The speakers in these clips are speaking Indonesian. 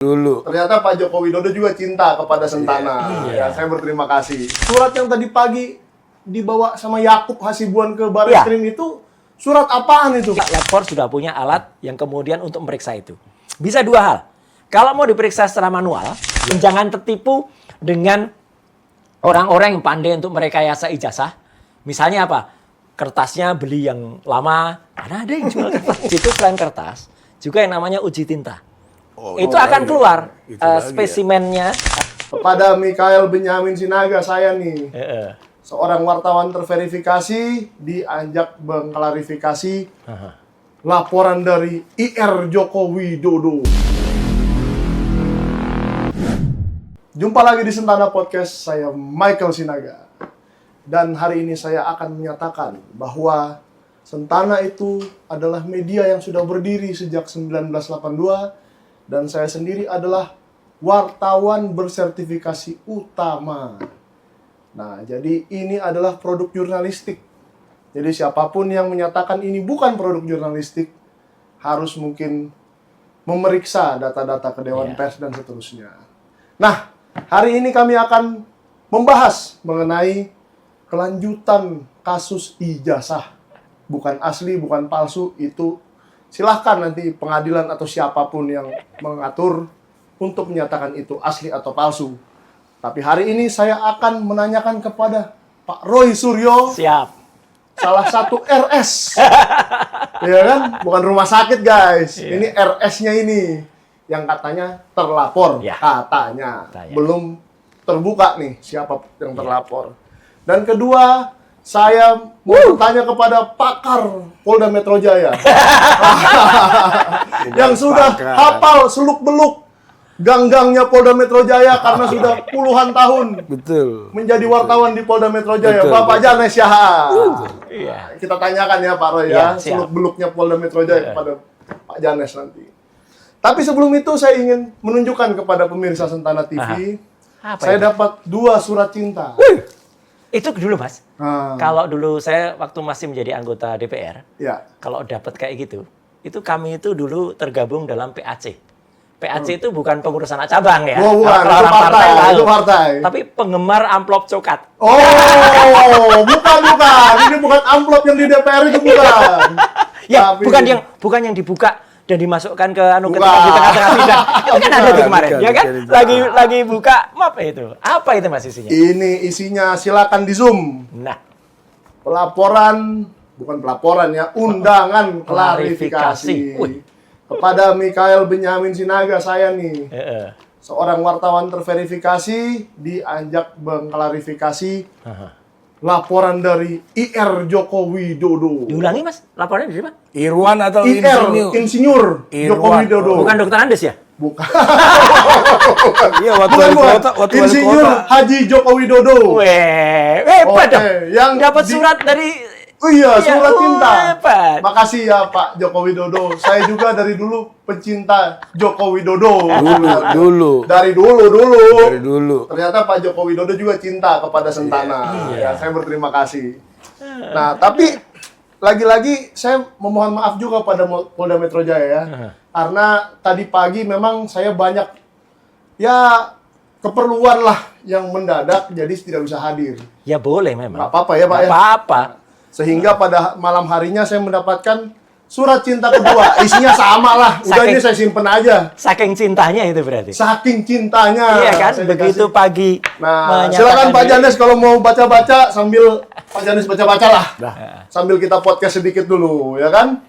Dulu. Ternyata Pak Joko Widodo juga cinta kepada Sentana. Ya, saya berterima kasih. Surat yang tadi pagi dibawa sama Yakub Hasibuan ke Barreskrim itu surat apaan itu? Lab Force sudah punya alat yang kemudian untuk memeriksa itu. Bisa dua hal. Kalau mau diperiksa secara manual, jangan tertipu dengan orang-orang yang pandai untuk merekayasa ijazah. Misalnya apa? Kertasnya beli yang lama, karena ada yang jual kertas. Itu selain kertas, juga yang namanya uji tinta. Itu akan keluar spesimennya. Kepada Mikhail Benyamin Sinaga, saya nih, seorang wartawan terverifikasi, diajak mengklarifikasi laporan dari IR Joko Widodo. Jumpa lagi di Sentana Podcast, saya Michael Sinaga. Dan hari ini saya akan menyatakan bahwa Sentana itu adalah media yang sudah berdiri sejak 1982, dan saya sendiri adalah wartawan bersertifikasi utama. Nah, jadi ini adalah produk jurnalistik. Jadi siapapun yang menyatakan ini bukan produk jurnalistik harus mungkin memeriksa data-data ke Dewan Pers dan seterusnya. Nah, hari ini kami akan membahas mengenai kelanjutan kasus ijazah. Bukan asli, bukan palsu, itu silahkan nanti pengadilan atau siapapun yang mengatur untuk menyatakan itu asli atau palsu. Tapi hari ini saya akan menanyakan kepada Pak Roy Suryo. Siap. Salah satu RS. Ya kan? Bukan rumah sakit, guys. Ini RS-nya ini. Yang katanya terlapor. Katanya. Belum terbuka nih siapa yang terlapor. Dan kedua, saya mau bertanya kepada pakar Polda Metro Jaya. Yang sudah hafal seluk-beluk gang-gangnya Polda Metro Jaya karena sudah puluhan tahun menjadi wartawan di Polda Metro Jaya. Bapak Janes Yaha. Kita tanyakan ya Pak Roy ya, seluk-beluknya Polda Metro Jaya kepada Pak Janes nanti. Tapi sebelum itu saya ingin menunjukkan kepada pemirsa Sentana TV, saya dapat 2 surat cinta. Itu dulu, Mas. Kalau dulu saya waktu masih menjadi anggota DPR, kalau dapat kayak gitu, itu kami itu dulu tergabung dalam PAC. PAC itu bukan pengurus anak cabang ya. Oh, bukan, itu partai. Tapi penggemar amplop coklat. Oh, bukan. Ini bukan amplop yang di DPR itu bukan. Ya, tapi bukan yang dibuka dan dimasukkan ke ketika di tengah-tengah sidang. Kan ada tuh kemarin, ya kan? Lagi buka map itu. Apa itu Mas isinya? Ini isinya, silakan di Zoom. Nah, undangan klarifikasi. Kepada Mikhail Benyamin Sinaga, saya nih, seorang wartawan terverifikasi, diajak mengklarifikasi laporan dari IR Joko Widodo. Diulangi Mas, laporannya dari mana? Irwan atau Insinyur Joko Widodo. Bukan Dokter Andes ya? Bukan. Iya, waktu Insinyur Haji Joko Widodo. Hebat dong. Yang dapat surat dari surat cinta. Hebat. Makasih ya Pak Joko Widodo. Saya juga dari dulu pecinta Joko Widodo. Dari dulu. Ternyata Pak Joko Widodo juga cinta kepada Sentana. Ya, saya berterima kasih. Nah, tapi lagi-lagi saya memohon maaf juga pada Polda Metro Jaya ya. Karena tadi pagi memang saya banyak keperluan lah yang mendadak, jadi tidak bisa hadir. Ya boleh memang. Nggak apa-apa ya Pak ya? Nggak apa-apa. Sehingga pada malam harinya saya mendapatkan surat cinta kedua. Isinya sama lah. Udah ini saya simpen aja. Saking cintanya itu berarti. Saking cintanya. Iya kan? Begitu pagi. Nah, silakan Pak Janes kalau mau baca-baca sambil Pak Janes baca-baca lah. Sambil kita podcast sedikit dulu, ya kan?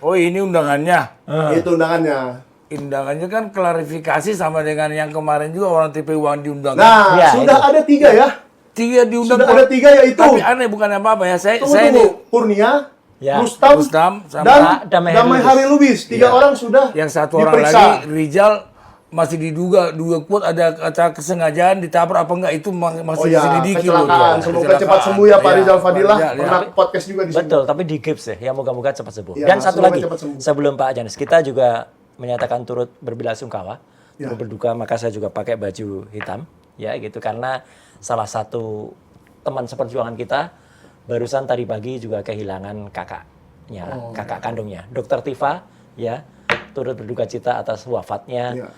Oh, ini undangannya. Itu undangannya. Undangannya kan klarifikasi sama dengan yang kemarin juga orang TP Uang diundang. Nah, sudah ada 3 ya. 3 diundang. Sudah ada 3 yaitu. Tapi aneh bukan apa-apa ya. Saya ini Kurnia, Rustam sama dan Damai Hari Lubis. 3 orang sudah yang satu diperiksa. Orang lagi Rizal masih diduga kuat ada kesengajaan ditabrak apa enggak itu masih diselidiki loh. Semoga cepat sembuh ya Pak Rizal Fadilah. Pernah podcast juga di sini. Betul, tapi di gips ya. Moga-moga cepat sembuh. Dan satu lagi, sebelum Pak Janes, kita juga menyatakan turut berbelasungkawa, turut berduka, maka saya juga pakai baju hitam, ya gitu, karena salah satu teman seperjuangan kita barusan tadi pagi juga kehilangan kakak kandungnya, Dokter Tifa, ya, turut berduka cita atas wafatnya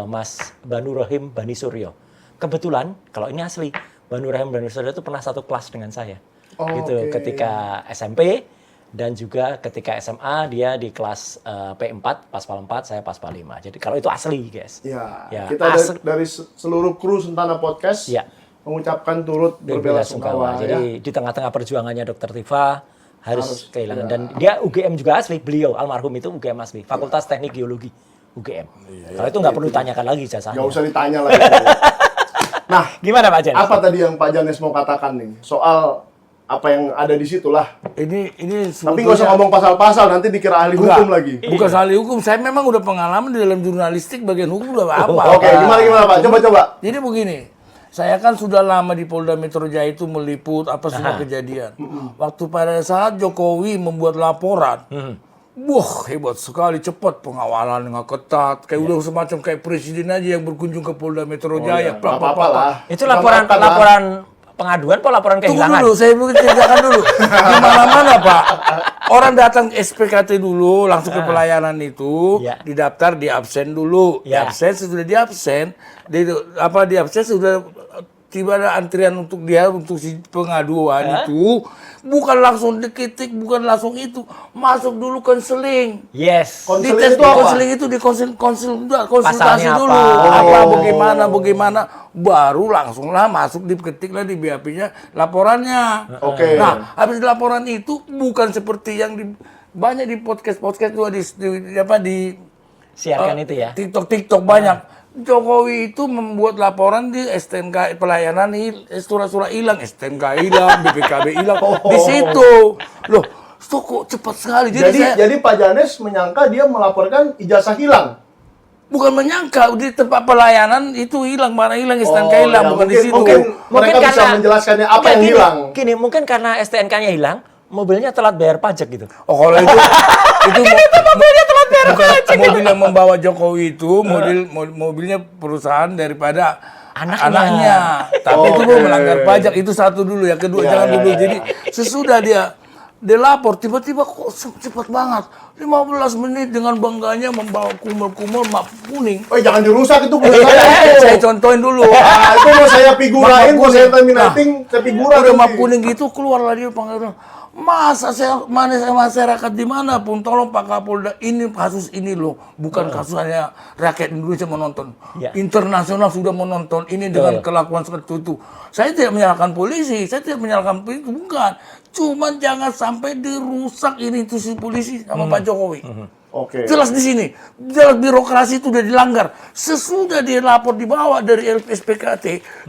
Mas Banu Rahim Bani Suryo. Kebetulan kalau ini asli, Banu Rahim Bani Suryo itu pernah satu kelas dengan saya. Gitu, oke. ketika SMP dan juga ketika SMA dia di kelas P4, Paspal 4, saya Paspal 5. Jadi kalau itu asli, guys. Ya, Ya, kita dari seluruh kru Sentana Podcast Ya. mengucapkan turut berbela-sungkawa. Ya. Jadi di tengah-tengah perjuangannya Dr. Tifa harus kehilangan. Dan dia UGM juga asli, beliau almarhum itu UGM asli, Fakultas Teknik Geologi UGM. Kalau itu nggak perlu tanyakan lagi jasanya. Nggak usah ditanya lagi. Nah, Gimana Pak Janes? apa tadi yang Pak Janes mau katakan nih soal apa yang ada di situ lah? Ini Tapi nggak usah ngomong pasal-pasal, nanti dikira ahli hukum lagi. Bukan ahli hukum, saya memang udah pengalaman di dalam jurnalistik bagian hukum udah apa. Oke, gimana Pak? Coba. Jadi begini, saya kan sudah lama di Polda Metro Jaya itu meliput apa semua kejadian. Waktu pada saat Jokowi membuat laporan, wah hebat sekali, cepat pengawalan yang ketat, kayak udah semacam kayak presiden aja yang berkunjung ke Polda Metro Jaya. Nggak apa-apa lah. Itu laporan pengaduan atau laporan Tunggu kehilangan? dulu, saya mau ceritakan dulu. Di mana-mana Pak, orang datang SPKT dulu, langsung ke pelayanan itu, Ya. didaftar, di absen dulu, di Ya. absen, sesudah di absen, di absen sudah tiba ada antrian untuk dia untuk si pengaduan itu, bukan langsung diketik, bukan langsung itu, masuk dulu konseling. Yes. Konseling Di tes itu apa? konseling itu di konsultasi Pasalnya dulu apa? bagaimana baru langsunglah masuk diketiklah di BAP-nya laporannya. Oke. Nah, habis laporan itu bukan seperti yang banyak di podcast juga di Siarkan itu ya. TikTok banyak. Jokowi itu membuat laporan di STNK pelayanan surat-surat hilang, STNK hilang, BPKB hilang. Di situ. Loh, kok cepat sekali. Jadi Pak Janes menyangka dia melaporkan ijazah hilang. Bukan menyangka di tempat pelayanan itu hilang, mana hilang STNK hilang, ya, bukan di situ. Mungkin mereka bisa menjelaskannya apa Nggak, yang gini, hilang. Gini, mungkin karena STNK-nya hilang, mobilnya telat bayar pajak gitu. Oh, kalau itu mobilnya telat bayar pajak. Mobil yang membawa Jokowi itu mobilnya perusahaan daripada anaknya. Tapi itu belum melanggar pajak. Itu satu dulu, yang kedua jangan dulu. Jadi sesudah dia lapor, tiba-tiba kok cepat banget. 15 menit dengan bangganya membawa kumel-kumel map kuning. Oh, jangan dirusak itu punya saya. Saya contohin dulu. Nah, itu mau saya figurain, Map mau saya kuning. terminating, saya figura Udah nanti. map kuning gitu keluarlah dia panggilan. Masa masyarakat dimanapun tolong Pak Kapolda, ini kasus ini loh, bukan kasus hanya rakyat Indonesia menonton, Ya. internasional sudah menonton ini dengan kelakuan seperti itu. Saya tidak menyalahkan polisi, saya tidak menyalahkan polisi, bukan, cuman jangan sampai dirusak ini institusi polisi sama Pak Jokowi. Oke. Jelas di sini, jelas birokrasi itu udah dilanggar. Sesudah dia lapor dibawa dari LPSPKT,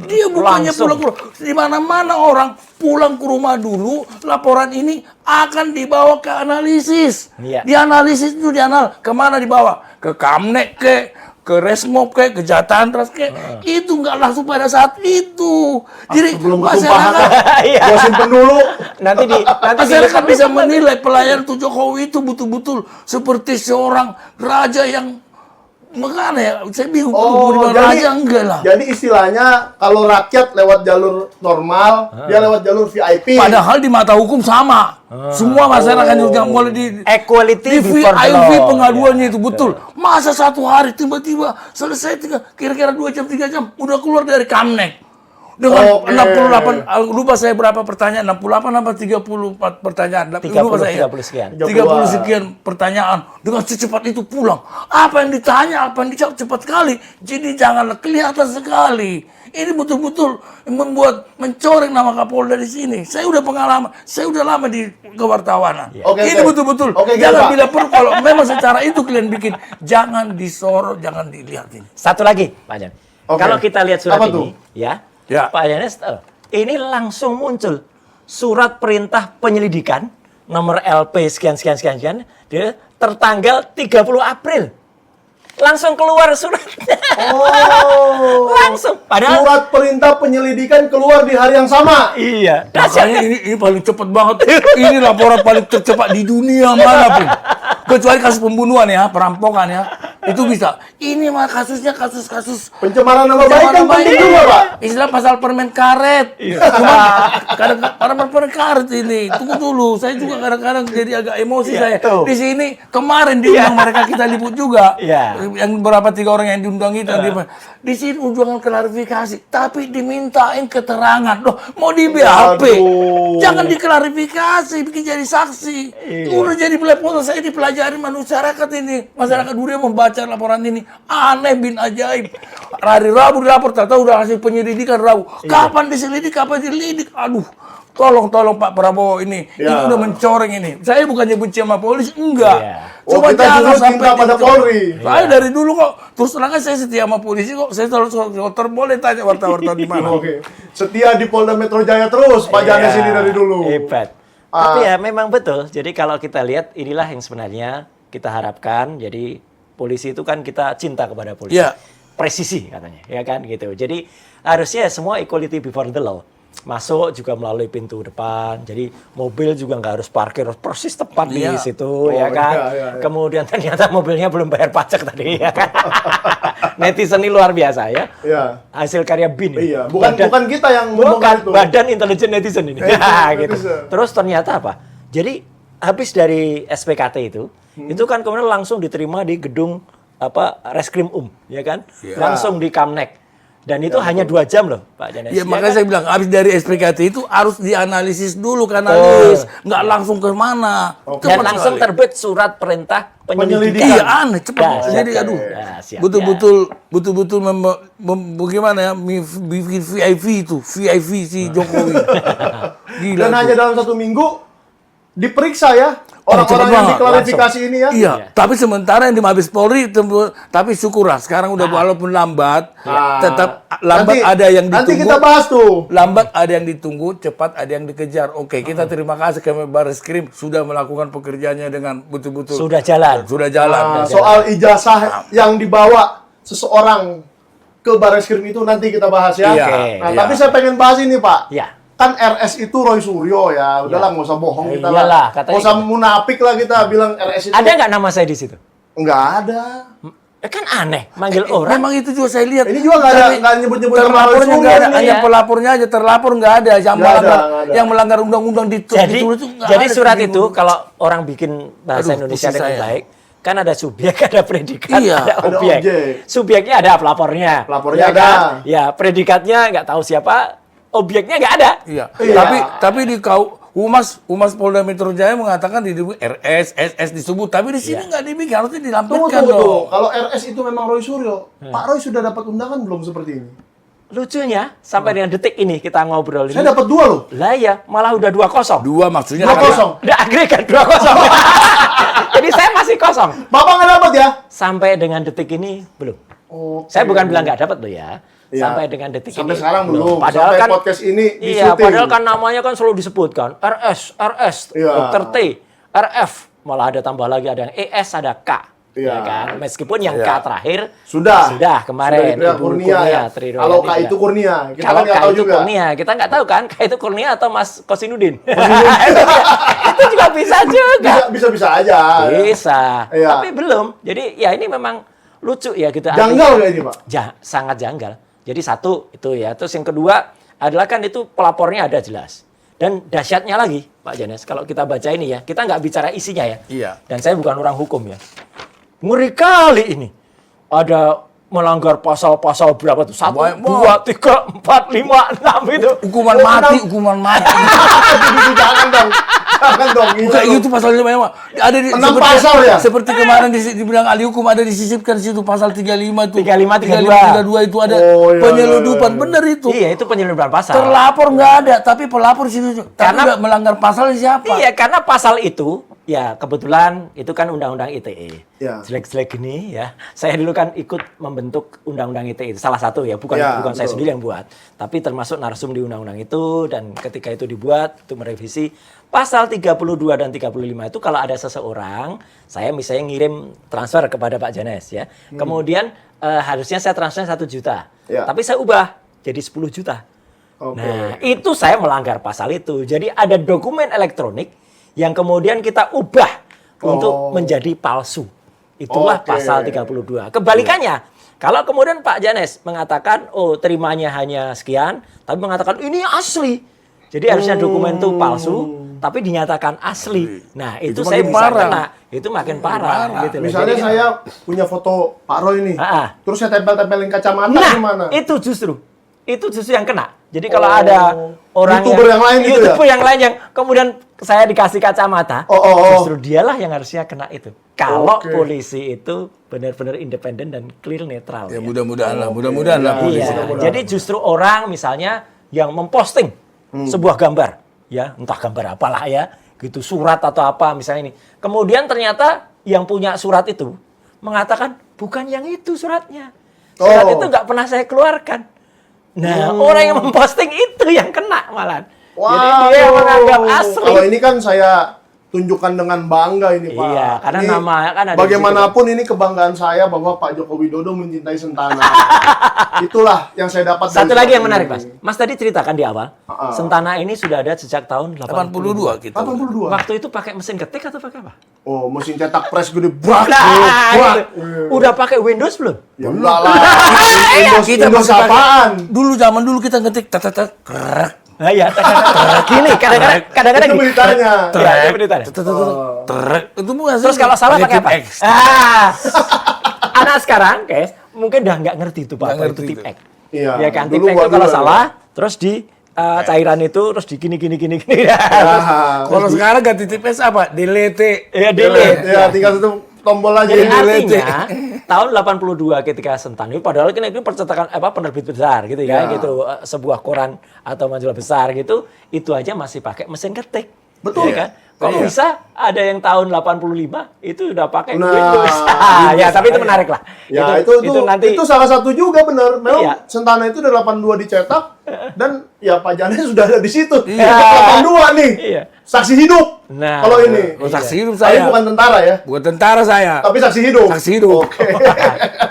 dia bukannya pulang. Di mana-mana orang pulang ke rumah dulu, laporan ini akan dibawa ke analisis. Iya. Dianalisis itu kemana dibawa? Ke Kamnek ke Resmob ke Kejahatan Trust itu nggak langsung pada saat itu. Jadi Belum ketumpahan. Iya. Gua simpen dulu. Nanti masyarakat bisa menilai pelayan tuh Jokowi itu betul-betul seperti seorang raja yang makanya ya, saya bingung. Raja enggak lah. Jadi istilahnya kalau rakyat lewat jalur normal, dia lewat jalur VIP. Padahal di mata hukum sama. Semua masyarakat juga boleh di equality before the IV law. pengaduannya itu betul. Masa satu hari tiba-tiba selesai kira-kira 2 jam 3 jam udah keluar dari Kamnek. Dengan 68, lupa saya berapa pertanyaan, 68 apa 34 pertanyaan. 30 sekian. 30 sekian pertanyaan. Dengan secepat itu pulang. Apa yang ditanya, apa yang dijawab cepat sekali. Jadi janganlah kelihatan sekali. Ini betul-betul mencoreng nama Kapolda di sini. Saya udah pengalaman, saya udah lama di kewartawanan. Ini betul-betul. Jangan bila perlu, kalau memang secara itu kalian bikin, jangan disorot, jangan dilihatin. Satu lagi, Pak Jan. Kalau kita lihat surat Apa ini, tuh? ya, Ya. Pak Janes, ini langsung muncul surat perintah penyelidikan nomor LP sekian, dia tertanggal 30 April. Langsung keluar suratnya. Oh. Langsung. Padahal Surat perintah penyelidikan keluar di hari yang sama. iya. Makanya ini paling cepat banget. Ini laporan paling tercepat di dunia manapun. Kecuali kasus pembunuhan ya, perampokan ya. Itu bisa. Ini mah kasusnya kasus-kasus Pencemaran nama baik kan penting juga, Pak. Istilah pasal permen karet. Cuma kadang-kadang permen karet ini. Tunggu dulu, saya juga kadang-kadang jadi agak emosi saya. tuh. Di sini kemarin diundang mereka kita liput juga. Iya. Yang berapa 3 orang yang diundang kita. Di sini ujungan klarifikasi, tapi dimintain keterangan. Loh, mau di BAP. Waduh. Jangan diklarifikasi, bikin jadi saksi. Udah jadi belepotan, saya dipelajari masyarakat ini. Masyarakat Durian membaca laporan ini. Aneh bin ajaib. Hari Rabu dilapor, tahu udah hasil penyelidikan Rabu. Kapan diselidik, kapan dilidik? Aduh, tolong Pak Prabowo ini. Ini Ya. udah mencoreng ini. Saya bukannya benci sama polisi, enggak. Iya. Oh, kita justru cinta pada dicoreng. Polri. Saya dari dulu kok, terus terang aja saya setia sama polisi kok. Saya selalu sotor, boleh tanya wartawan-wartawan di mana. Oke. Setia di Polda Metro Jaya terus Pak Janes ini dari dulu. Hebat. Tapi ya memang betul. Jadi kalau kita lihat inilah yang sebenarnya kita harapkan. Jadi polisi itu kan kita cinta kepada polisi. Iya. Presisi katanya, ya kan gitu. Jadi harusnya semua equality before the law. Masuk juga melalui pintu depan. Jadi mobil juga nggak harus parkir persis tepat di Iya. situ, ya kan. iya. Kemudian ternyata mobilnya belum bayar pajak tadi, ya kan. Netizen ini luar biasa ya. Iya. Hasil karya BIN. ini. Iya, bukan kita yang Bukan, membongkar itu. Badan Intelijen Netizen ini. Netizen, Ya, gitu. netizen. Terus ternyata apa? Jadi habis dari SPKT itu kan kemudian langsung diterima di gedung Reskrim ya kan? Iya. Langsung di Kamnek. Dan itu hanya 2 jam loh, Pak Janes. Ya, makanya kan? saya bilang habis dari SPKT itu harus dianalisis dulu kanalis, nggak langsung ke mana. Dan langsung terbit surat perintah penyelidikan. Penyelidikan. Iya aneh cepat. Dahsyat, Jadi kan? aduh, Dahsyat, betul-betul bagaimana ya bikin VIP itu, VIP si Jokowi. Gila. Dan tuh. hanya dalam 1 minggu diperiksa ya Oh, orang-orang cepet yang banget, diklarifikasi ini ya. Iya, tapi sementara yang di Mabes Polri, tapi syukurlah sekarang udah walaupun lambat, tetap lambat ada yang ditunggu. Nanti kita bahas tuh. Lambat ada yang ditunggu, cepat ada yang dikejar. Oke, kita terima kasih ke Barreskrim sudah melakukan pekerjaannya dengan betul-betul. Sudah jalan. Sudah jalan. Nah, soal ijazah yang dibawa seseorang ke Barreskrim itu nanti kita bahas ya. Iya, Nah, iya. tapi saya pengen bahas ini, Pak. Ya. Kan RS itu Roy Suryo ya. Udahlah nggak usah bohong kita Iyalah, lah. katanya Nggak usah gitu. munafik lah kita bilang RS itu. Ada nggak nama saya di situ? Nggak ada. Kan aneh, manggil orang. Memang itu juga saya lihat. Ini juga nggak ada, nggak nyebut-nyebut nama Roy Terlapornya Suryo nggak ada, ini. hanya ya. pelapornya aja terlapor nggak ada. Yang Nggak ada, melanggar, nggak ada. yang melanggar undang-undang Jadi ditulis itu nggak jadi ada. surat Bingung. itu kalau orang bikin bahasa Aduh, Indonesia pusing dengan saya. baik, kan ada subjek, ada predikat, Iya, ada ada objek. objek. Subjeknya ada pelapornya. Pelapornya Ya ada. kan? Ya, predikatnya nggak tahu siapa, objeknya nggak ada. Iya. Iya. Tapi di Humas Polda Metro Jaya mengatakan di RS, SS disebut, tapi di sini nggak dibikin, harusnya Tunggu, dilampirkan tunggu, dong. tunggu. Kalau RS itu memang Roy Suryo, Pak Roy sudah dapat undangan belum seperti ini? Lucunya sampai dengan detik ini kita ngobrol ini. Saya dapat 2 loh. Lah ya, malah udah 2-0. Dua maksudnya 2-0. Udah agregat 2-0. Jadi saya masih kosong. Bapak nggak dapat ya? Sampai dengan detik ini belum. Oke. Saya bukan bilang nggak dapat loh ya. Iya. Sampai dengan detik Sampai ini. sekarang belum. Padahal Sampai kan podcast ini iya, di-syuting. padahal kan namanya kan selalu disebutkan RS, Iya. Dr. T, RF, malah ada tambah lagi ada yang ES, ada K. Iya. Ya kan? Meskipun yang K Iya. terakhir Sudah kemarin Sudah Ibu Kurnia ya. Tri Kalau Royani K itu bilang. Kurnia, kita Kalau kan nggak K tahu itu juga. Kurnia, kita nggak tahu kan K itu Kurnia atau Mas Kosinudin. Itu juga bisa juga. Bisa aja. Bisa. Iya. Tapi belum. Jadi ya ini memang lucu ya kita. Janggal nggak ini, Pak? Sangat janggal. Jadi satu itu ya. Terus yang kedua adalah kan itu pelapornya ada jelas. Dan dahsyatnya lagi Pak Janes, kalau kita baca ini ya, kita nggak bicara isinya ya. Iya. Dan saya bukan orang hukum ya. Ngeri kali ini. Ada melanggar pasal-pasal berapa tuh? 1, Banyak 2, 3, 4, 5, 6 itu. hukuman mati. Jangan dong. Jangan dong. Kayak gitu pasalnya memang ada di 6 pasal ya? Seperti kemarin dibilang ahli hukum ada disisipkan situ pasal 35 itu. 35, 32 itu ada Oh, iya, penyeludupan. iya. Bener itu. Iya, itu penyeludupan pasal. Terlapor nggak ada, tapi pelapor situ. Tapi Karena- nggak melanggar pasal siapa? Iya, karena pasal itu, ya kebetulan itu kan undang-undang ITE. Ya. Jelek-jelek gini ya. Saya dulu kan ikut membentuk undang-undang ITE. Salah satu ya, bukan Ya, saya betul. sendiri yang buat. Tapi termasuk narsum di undang-undang itu, dan ketika itu dibuat, itu merevisi. Pasal 32 dan 35 itu kalau ada seseorang, saya misalnya ngirim transfer kepada Pak Janes ya. Kemudian harusnya saya transfer 1 juta. Ya. Tapi saya ubah jadi 10 juta. Oke. Nah, itu saya melanggar pasal itu. Jadi ada dokumen elektronik yang kemudian kita ubah untuk menjadi palsu. Itulah Oke. pasal 32. Kebalikannya, kalau kemudian Pak Janes mengatakan, oh terimanya hanya sekian, tapi mengatakan ini asli. Jadi harusnya dokumen itu palsu, tapi dinyatakan asli. Nah, itu saya makin bisa parah. kena. Itu makin parah. Gitu loh. Misalnya Jadi, saya punya foto Pak Roy nih, terus saya tempel-tempelin kacamata gimana? itu justru yang kena. Jadi kalau ada orang YouTuber yang lain gitu ya? YouTuber yang lain yang kemudian saya dikasih kacamata, justru dialah yang harusnya kena itu. Kalau Oke. polisi itu benar-benar independen dan clear netral. Ya mudah-mudahan lah polisi. Iya. Jadi justru orang misalnya yang memposting sebuah gambar, ya entah gambar apalah ya, gitu surat atau apa misalnya ini. Kemudian ternyata yang punya surat itu mengatakan bukan yang itu suratnya. Surat itu nggak pernah saya keluarkan. Nah, orang yang memposting itu yang kena malah. Jadi dia yang menganggap asli. Kalau ini kan saya tunjukkan dengan bangga ini Pak. Iya, karena Ini nama kan ada di bagaimanapun ini kebanggaan saya bahwa Pak Joko Widodo mencintai Sentana. Itulah yang saya dapat. Satu dari lagi yang surat menarik, ini. Mas. Mas tadi ceritakan di awal, Sentana ini sudah ada sejak tahun 82 kita. 82. Waktu itu pakai mesin ketik atau pakai apa? Oh, mesin cetak press gede brak. Nah, brak. itu. Udah pakai Windows belum? Ya enggak lah. Kita Windows masih pakai- apaan? Dulu zaman dulu kita ngetik tat krek. Nah, ya, gini, kadang-kadang Itu gini. beritanya. Iya, itu beritanya. Trek. Itu bukan Terus kalau salah pakai apa? tip X. Anak sekarang, guys, mungkin udah nggak ngerti itu Pak, Nggak apa itu ngerti tip itu. X. Iya. Ya kan, tip Dulu X itu gua kalau dulu salah, terus di cairan itu, terus di gini. Ah, Kalau sekarang ganti tip X apa? Delete. Ya, delete. Ya, tinggal satu tombol aja. Jadi Delete. artinya tahun 82 ketika Sentana itu padahal ini percetakan penerbit besar gitu ya, gitu sebuah koran atau majalah besar gitu, itu aja masih pakai mesin ketik. Betul. Ya kan? Kalau bisa ada yang tahun 85 itu udah pakai Nah, Windows. Ya, tapi itu menarik lah. Ya, itu nanti itu salah satu juga benar. Memang Iya. Sentana itu dari 82 dicetak dan ya Pak Janes sudah ada di situ. Iya. Cetak 82 nih. Iya. Saksi hidup. Nah. Kalau ini. Oh, saksi hidup Saya saya. bukan tentara ya, Bukan tentara saya. tapi saksi hidup. Saksi hidup. Oke.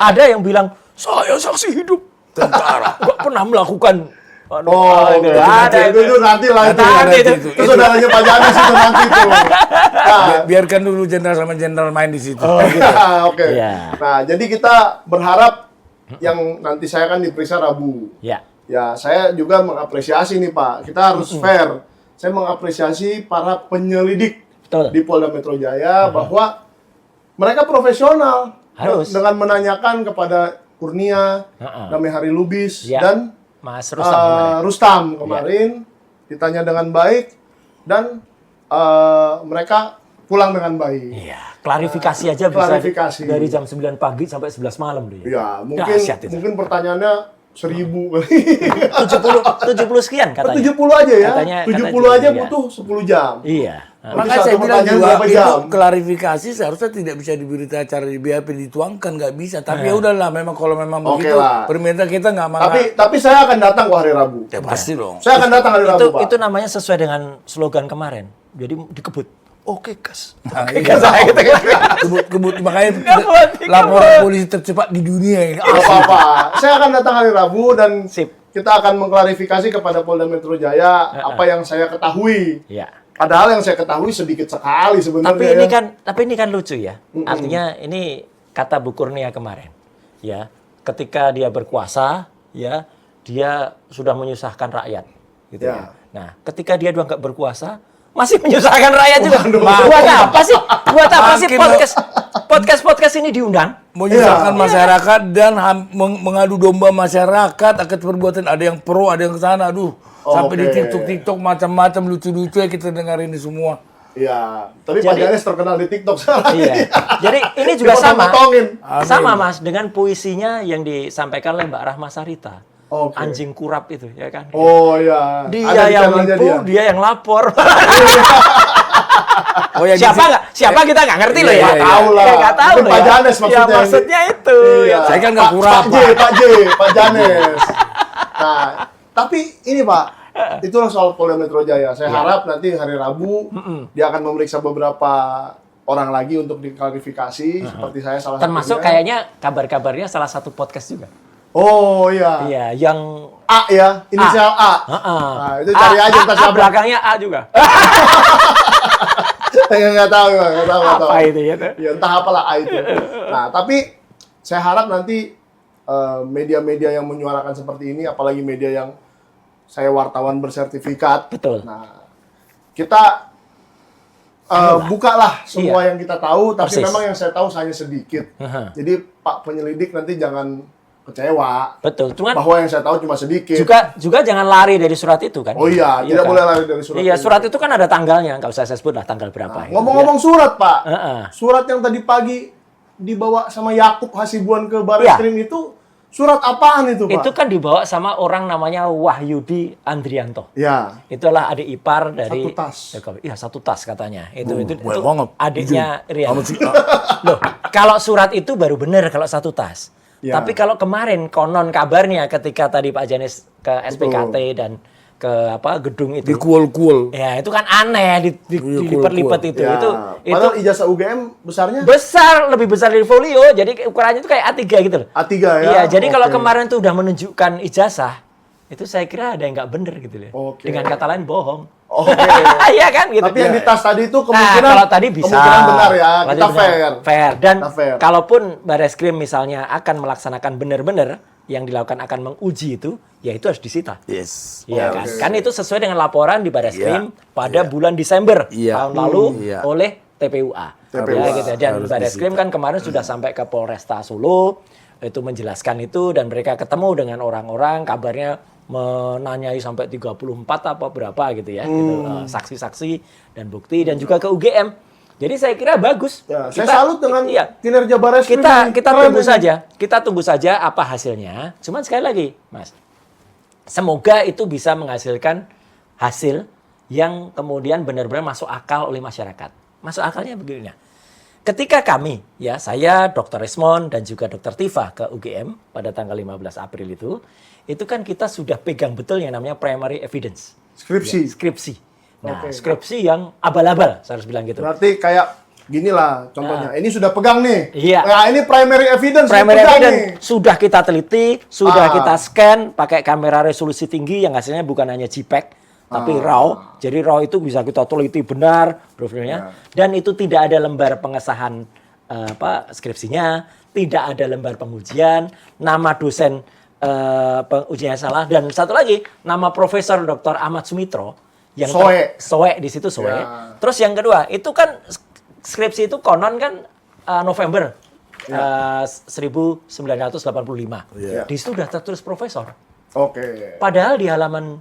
ada yang bilang saya saksi hidup Tentara. nggak pernah melakukan Oh, itu. oke. Ada itu nanti lah itu. Nanti itu. Itu saudaranya Pak Janes itu nanti itu. Nah, Biarkan dulu jenderal sama jenderal main di situ. oke. Iya. Nah, jadi kita berharap yang nanti saya kan diperiksa Rabu. Ya. Ya, saya juga mengapresiasi nih Pak. Kita harus fair. Saya mengapresiasi para penyelidik Betul. di Polda Metro Jaya bahwa mereka profesional. Harus. Dengan menanyakan kepada Kurnia, Damai Hari Lubis, Ya. dan Mas Rustam kemarin. Rustam kemarin ditanya dengan baik dan mereka pulang dengan baik. Iya, klarifikasi aja klarifikasi. bisa dari jam 9 pagi sampai 11 malam dia. Ya, mungkin Dahsyat itu. mungkin pertanyaannya 1000 kali. 70 sekian katanya. 70 aja ya. Katanya 70 aja iya. butuh 10 jam. Iya. Berarti Makanya satu saya bilang pertanyaan juga berapa itu jam? klarifikasi seharusnya tidak bisa di berita acara di BAP dituangkan, nggak bisa. Tapi ya udahlah, memang kalau memang Oke begitu lah. permintaan kita nggak marah. Tapi saya akan datang kok hari Rabu. Ya pasti dong. Saya akan datang hari Rabu, Pak. Itu namanya sesuai dengan slogan kemarin. Jadi dikebut. Oke, Gas. Nah, Oke, iya. Gas. Gitu kan. Kebut makanya Kebut. laporan polisi tercepat di dunia ini. Nggak apa-apa. Saya akan datang hari Rabu dan Sip. kita akan mengklarifikasi kepada Polda Metro Jaya apa yang saya ketahui. Iya. Padahal yang saya ketahui sedikit sekali sebenarnya. Tapi ini kan lucu ya. Artinya ini kata Bu Kurnia kemarin. Ya, ketika dia berkuasa, ya, dia sudah menyusahkan rakyat gitu ya. Ya. Nah, ketika dia udah nggak berkuasa, masih menyusahkan rakyat juga. Waduh. Buat apa sih? Buat apa sih Makin podcast ini diundang? Menyusahkan Iya. masyarakat dan mengadu domba masyarakat akan perbuatan ada yang pro, ada yang kesana. Aduh, sampai di Oke. TikTok macam-macam lucu-lucu ya kita dengar ini semua. Iya. Tapi Pak Jadi- Janes terkenal di TikTok sekarang. Iya. Jadi ini juga sama. Dipotong-potongin. Sama Mas dengan puisinya yang disampaikan oleh Mbak Rahma Sarita. Oke. Anjing kurap itu ya kan. Oh iya. Dia Ada di yang channelnya nipu, dia yang lapor. Oh ya, Siapa kita nggak ngerti loh ya. Iya, Nggak tahu lah. Ya, nggak tahu Mungkin loh Pak ya. Janes maksudnya. Ya, maksudnya itu. Iya. Saya kan nggak kurap, Pak Janes. Nah, tapi ini Pak, itulah soal Polda Metro Jaya. Saya Iya. harap nanti hari Rabu dia akan memeriksa beberapa orang lagi untuk diklarifikasi seperti saya salah Termasuk satunya. kayaknya kabar-kabarnya salah satu podcast juga. Oh iya. Iya, yang A ya, inisial A. Heeh. Nah, itu cari aja entah A siapa. belakangnya A juga. Nggak tahu, nggak tahu. Apa itu ya? Ya entah apalah A itu. Nah, tapi saya harap nanti media-media yang menyuarakan seperti ini, apalagi media yang saya wartawan bersertifikat. Betul. Nah, kita bukalah semua yang kita tahu, tapi Persis. memang yang saya tahu hanya sedikit. Jadi Pak penyelidik nanti jangan kecewa Betul. Cuman bahwa yang saya tahu cuma sedikit. juga jangan lari dari surat itu kan. Oh iya, tidak kan? boleh lari dari surat. Iya, ini. surat itu kan ada tanggalnya, nggak usah saya sebut lah tanggal berapa. Nah, ngomong-ngomong surat, Pak. Heeh. Surat yang tadi pagi dibawa sama Yakub Hasibuan ke Barreskrim itu surat apaan itu, Pak? Itu kan dibawa sama orang namanya Wahyudi Andrianto. Ya. Itulah adik ipar dari Satu tas. Iya, satu tas katanya. Itu banyak banget. adiknya Rian. Sama si- Loh, kalau surat itu baru benar kalau satu tas. Ya. Tapi kalau kemarin konon kabarnya ketika tadi Pak Janis ke SPKT dan ke gedung itu. Dikuel-kuel. Ya, itu kan aneh dilipat-lipat itu. Ya. Itu Padahal ijazah UGM besarnya besar, lebih besar dari folio. Jadi ukurannya itu kayak A3 gitu loh. A3 ya. Iya, jadi kalau Oke. kemarin tuh udah menunjukkan ijazah, itu saya kira ada yang nggak bener gitu loh. Oke. Dengan kata lain bohong. Oke. Iya kan gitu. Tapi yang di tas tadi itu Nah, kemungkinan kalau tadi bisa. kemungkinan benar ya. Berarti Kita benar. fair. Fair. Dan Kita fair. kalaupun Barreskrim misalnya akan melaksanakan benar-benar yang dilakukan akan menguji itu, ya itu harus disita. Yes. Iya Oke. kan? Kan itu sesuai dengan laporan di Barreskrim Iya. pada bulan Desember Iya. tahun lalu Iya. oleh TPUA. TPUA. Ya, gitu. Dan Harus Barreskrim kan kemarin sudah sampai ke Polresta Solo itu menjelaskan itu dan mereka ketemu dengan orang-orang kabarnya menanyai sampai 34 apa berapa gitu ya, gitu, saksi-saksi dan bukti dan juga ke UGM. Jadi saya kira bagus. Ya, saya salut dengan iya. kinerja Barreskrim. Kita ini. Keren tunggu ini. saja. Kita tunggu saja apa hasilnya. Cuman sekali lagi, Mas. Semoga itu bisa menghasilkan hasil yang kemudian benar-benar masuk akal oleh masyarakat. Masuk akalnya begini. Ketika kami, ya saya, Dr. Resmond dan juga Dr. Tifa ke UGM pada tanggal 15 April itu kan kita sudah pegang betul yang namanya primary evidence. Skripsi. Skripsi. Nah, Oke. skripsi yang abal-abal, saya harus bilang gitu. Berarti kayak gini lah contohnya. Ini sudah pegang nih. Iya. Nah, ini primary evidence. Primary dipegang evidence nih. sudah kita teliti, sudah kita scan pakai kamera resolusi tinggi yang hasilnya bukan hanya JPEG tapi RAW. Jadi RAW itu bisa kita teliti benar profilnya dan itu tidak ada lembar pengesahan skripsinya, tidak ada lembar pengujian, nama dosen pengujiannya salah dan satu lagi nama Profesor Dr. Ahmad Sumitro yang Soe di situ Soe. Ya. Terus yang kedua, itu kan skripsi itu konon kan November 1985. Ya. Di situ sudah tertulis profesor. Oke. Padahal di halaman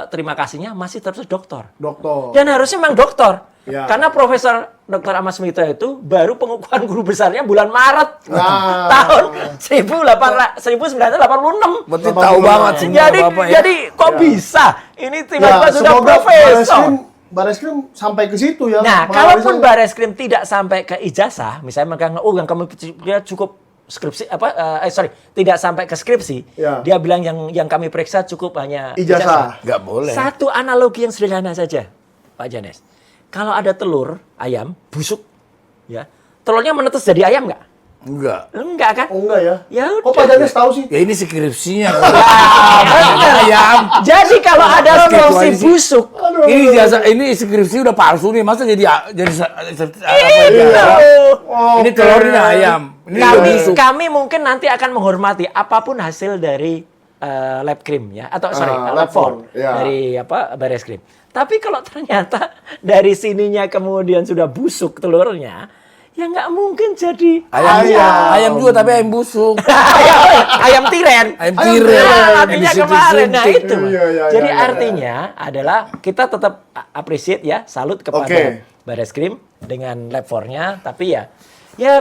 terima kasihnya masih tertulis doktor. Dokter. Dan harusnya memang doktor. Ya. Karena Profesor Dr. Ahmad Sumitro itu baru pengukuhan guru besarnya bulan Maret Nah. tahun 1986. Berarti tahu banget semua Bapak ya. Jadi kok bisa? Ini tiba-tiba sudah semoga profesor. Barreskrim sampai ke situ ya. Nah, mengalami kalaupun saya. Barreskrim tidak sampai ke ijazah, misalnya mereka yang kamu dia cukup skripsi tidak sampai ke skripsi. Ya. Dia bilang yang kami periksa cukup hanya Ijazah. Nggak boleh. Satu analogi yang sederhana saja, Pak Janes. Kalau ada telur ayam busuk, ya, telurnya menetes jadi ayam nggak? Enggak. Enggak kan? Oh enggak ya? Ya Kok udah. Pak Janes tahu sih? Ya ini skripsinya. Ayam. Jadi kalau ada skripsi Aduh. busuk, Ini skripsi udah palsu nih. Masa jadi apa Itu. ya? Ini Oke. telurnya ayam. Ini udah busuk. kami mungkin nanti akan menghormati apapun hasil dari lab cream ya atau lab form ya. dari Barreskrim. Tapi kalau ternyata dari sininya kemudian sudah busuk telurnya, ya nggak mungkin jadi Ayam juga tapi ayam busuk. ayam tiren. Ayam Nah, tiren. artinya Yang kemarin. Nah disuntik-suntik. itu. Iya, Jadi iya. artinya adalah kita tetap appreciate ya, salut kepada Oke. Barreskrim dengan lab 4-nya, tapi ya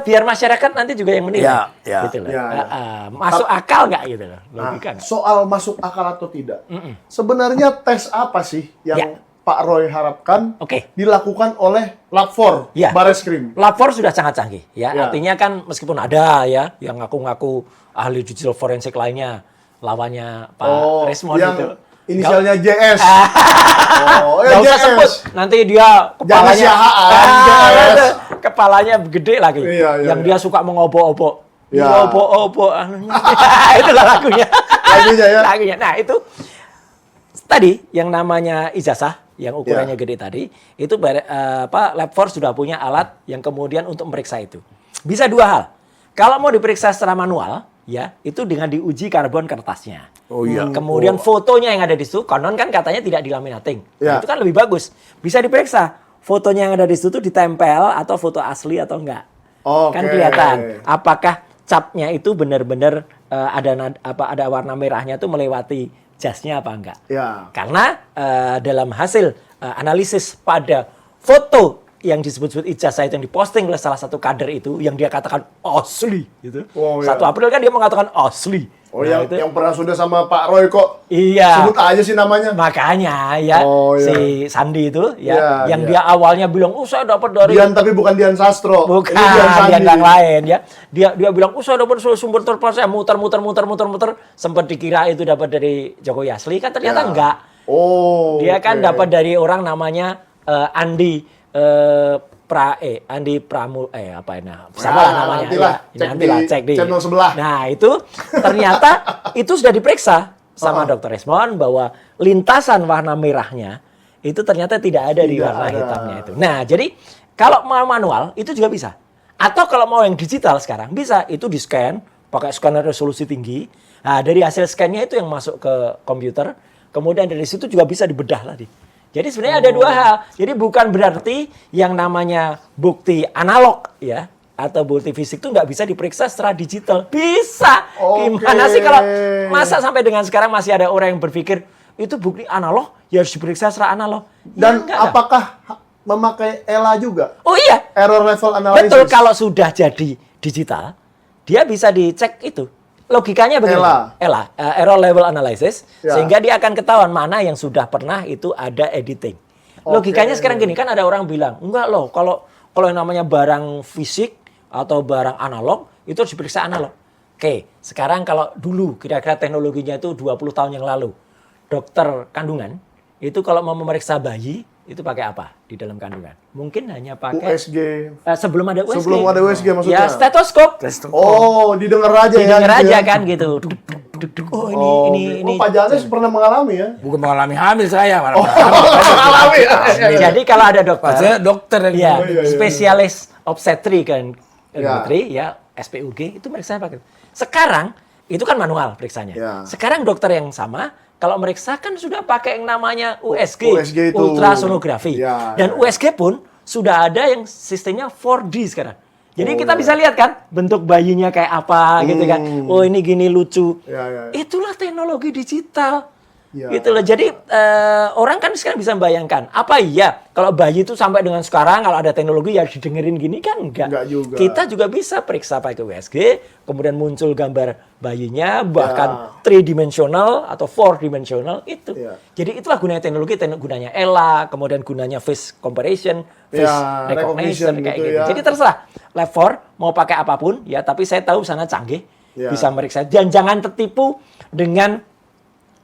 biar masyarakat nanti juga yang menilai. Ya. Gitu loh. Ya, ya. Masuk akal nggak gitu loh? Nah, Logika nggak? soal masuk akal atau tidak. Sebenarnya tes apa sih yang Ya. Pak Roy harapkan Oke. dilakukan oleh Lab 4 Ya. Barreskrim? Lab 4 sudah sangat canggih ya. Ya. Artinya kan meskipun ada ya yang ngaku-ngaku ahli digital forensik lainnya lawannya Pak Resmond yang itu. inisialnya JS. Nggak usah sebut. Nanti dia kepalanya Siahaan, JS. itu, kepalanya gede lagi. Iya, yang iya. dia suka mengobok-obok. Ya. Obok-obok anunya. Itulah lagunya. Lagunya ya. Lagunya. Nah, itu tadi yang namanya ijazah yang ukurannya gede tadi, itu Lab 4 sudah punya alat yang kemudian untuk memeriksa itu. Bisa dua hal. Kalau mau diperiksa secara manual, ya itu dengan diuji karbon kertasnya. Oh iya. Kemudian fotonya yang ada di situ, konon kan katanya tidak dilaminating. Ya. Nah, itu kan lebih bagus. Bisa diperiksa fotonya yang ada di situ tuh ditempel atau foto asli atau enggak. Oke. Kan kelihatan apakah capnya itu benar-benar ada warna merahnya tuh melewati jasnya apa enggak. Ya. Karena dalam hasil analisis pada foto yang disebut-sebut ijazah itu yang diposting oleh salah satu kader itu yang dia katakan asli gitu. Oh, iya. 1 April kan dia mengatakan asli. Oh, Nah, yang pernah sudah sama Pak Roy kok. Iya. Sebut aja sih namanya. Makanya ya Oh, iya. si Sandi itu ya Iya, yang iya. dia awalnya bilang saya dapat dari Dian tapi bukan Dian Sastro. bukan Ini Dian Sandi. dia yang lain ya. Dia bilang saya dapat sumber terpercaya muter sempat dikira itu dapat dari Jokowi asli kan ternyata Ya. enggak. Oh. Dia kan oke. dapat dari orang namanya Andi Andi apa ini? Sama lah namanya. nantilah, Ya. Nantilah cek di channel sebelah. Nah, itu ternyata itu sudah diperiksa sama Dr. Resmond bahwa lintasan warna merahnya itu ternyata tidak ada di Tidak warna ada. hitamnya itu. Nah, jadi kalau mau manual itu juga bisa. Atau kalau mau yang digital sekarang bisa itu di-scan pakai scanner resolusi tinggi. Nah, dari hasil scan-nya itu yang masuk ke komputer, kemudian dari situ juga bisa dibedah tadi. Jadi sebenarnya ada dua hal. Jadi bukan berarti yang namanya bukti analog ya atau bukti fisik itu nggak bisa diperiksa secara digital. Bisa. Oke. Gimana sih kalau masa sampai dengan sekarang masih ada orang yang berpikir itu bukti analog ya harus diperiksa secara analog. Ya, Dan enggak lah. apakah memakai ELA juga? Oh iya. Error level analysis. Betul, kalau sudah jadi digital, dia bisa dicek itu. Logikanya begini. ELA. Error level analysis, Ya. sehingga dia akan ketahuan mana yang sudah pernah itu ada editing. Logikanya sekarang gini, kan ada orang bilang, enggak loh, kalau yang namanya barang fisik atau barang analog, itu harus diperiksa analog. Oke, sekarang kalau dulu kira-kira teknologinya itu 20 tahun yang lalu, dokter kandungan, itu kalau mau memeriksa bayi, itu pakai apa di dalam kandungan? Mungkin hanya pakai USG. sebelum ada USG. Sebelum ada USG maksudnya. Ya, stetoskop. Oh, didengar aja ya. Didengar gitu aja ya. kan gitu. Oh, ini. Pak Janes pernah mengalami ya? Bukan mengalami hamil saya, malah Mengalami ya. Jadi kalau ada dokter, saya dokter yang ya, iya. spesialis obstetri kan, Ya. ya, SPUG itu meriksa pakai. Sekarang itu kan manual periksanya. Ya. Sekarang dokter yang sama kalau meriksa kan sudah pakai yang namanya USG, USG itu. ultrasonografi. Ya, Dan ya. USG pun sudah ada yang sistemnya 4D sekarang. Jadi Oh, kita ya. bisa lihat kan bentuk bayinya kayak apa gitu kan. Oh ini gini lucu. Ya. Itulah teknologi digital. Ya. Gitu loh. Jadi orang kan sekarang bisa membayangkan, apa iya kalau bayi itu sampai dengan sekarang kalau ada teknologi ya didengerin gini kan enggak. Enggak juga. Kita juga bisa periksa pakai USG, kemudian muncul gambar bayinya bahkan 3-dimensional atau 4-dimensional itu. Ya. Jadi itulah gunanya teknologi, gunanya ELA, kemudian gunanya face comparison, face Ya, recognition recognition kayak gitu gitu. ya. Jadi terserah Lab 4 mau pakai apapun ya, tapi saya tahu sana canggih Ya. bisa meriksa. Dan jangan tertipu dengan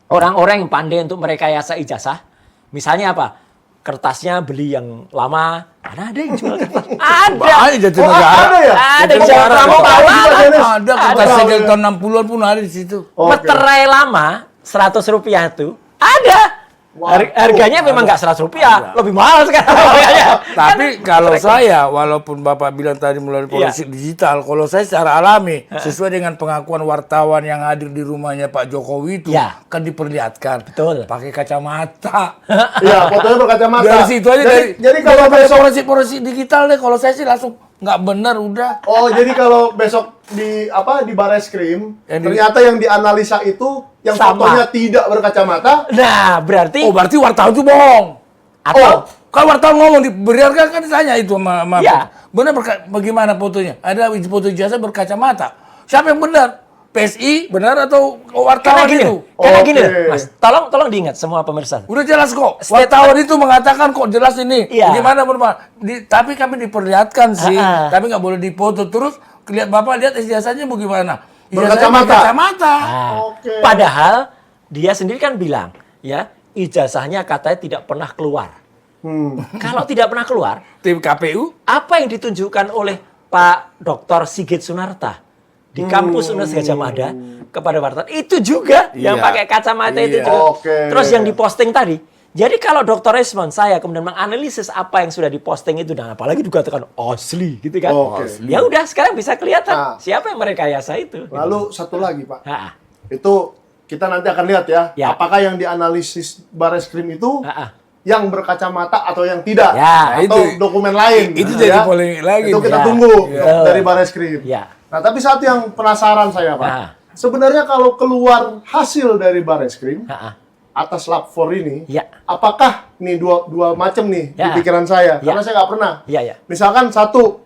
orang-orang yang pandai untuk merekayasa ijazah. Misalnya apa? Kertasnya beli yang lama. Mana ada yang jual kertas? Ada. Banyak Jatinegara. ada ya? Ada yang Jatinegara. jual Kamu tahu juga, Dennis? Ada kertas dari tahun 60-an pun ada di situ. Oke. Meterai lama 100 rupiah itu ada. Harganya memang nggak 100 rupiah, lebih mahal sekarang harganya. Tapi kalau saya, walaupun Bapak bilang tadi melalui Iya. forensik digital, kalau saya secara alami, sesuai dengan pengakuan wartawan yang hadir di rumahnya Pak Jokowi itu, Ya. kan diperlihatkan. Betul. Pakai kacamata. Iya, fotonya berkacamata. Dari situ aja, Jadi kalau besok forensik digital deh, kalau saya sih langsung nggak benar udah. Oh, jadi kalau besok di Bareskrim, Yang di- ternyata yang dianalisa itu yang Sama. fotonya tidak berkacamata. Nah, berarti Oh, berarti wartawan itu bohong. atau Kalau wartawan ngomong dibenarkan kan ditanya itu sama Iya. benar bagaimana fotonya? Ada foto ijazah berkacamata. Siapa yang benar? PSI benar atau wartawan karena gini, itu? karena gini, Oke. Mas. Tolong diingat semua pemirsa. Udah jelas kok. Statement- Wartawan itu mengatakan kok jelas ini. Iya. Gimana Bapak? Tapi kami diperlihatkan sih, tapi nggak boleh dipoto terus. Lihat Bapak lihat ijazahnya bagaimana? Ijazahnya Berkacamata. berkacamata. Nah, Oke. padahal dia sendiri kan bilang, ya, ijazahnya katanya tidak pernah keluar. Kalau tidak pernah keluar, Tim KPU apa yang ditunjukkan oleh Pak Dr. Sigit Sunarta di kampus Universitas Gadjah Mada kepada wartawan itu juga yang Iya. pakai kacamata itu Iya. juga. Oke. Terus yang diposting tadi, Jadi kalau Dr. Resmond saya kemudian menganalisis apa yang sudah diposting itu dan apalagi dikatakan asli gitu kan. Ya udah sekarang bisa kelihatan siapa yang merekayasa itu. Lalu satu lagi Pak. Ha-ha. Itu kita nanti akan lihat ya, Ya. apakah yang dianalisis Bareskrim itu Ha-ha. yang berkacamata atau yang tidak, Ya, atau itu- dokumen lain. itu Nah, jadi polemik lagi Itu nih. kita Ya. tunggu Ya. dari Bareskrim. Ya. Nah, tapi satu yang penasaran saya Pak, Nah. sebenarnya kalau keluar hasil dari Bareskrim Ha-ha. atas lab 4 ini, Ya. apakah nih dua macam nih Ya. di pikiran saya, Ya. karena saya nggak pernah. Ya, ya. Misalkan satu,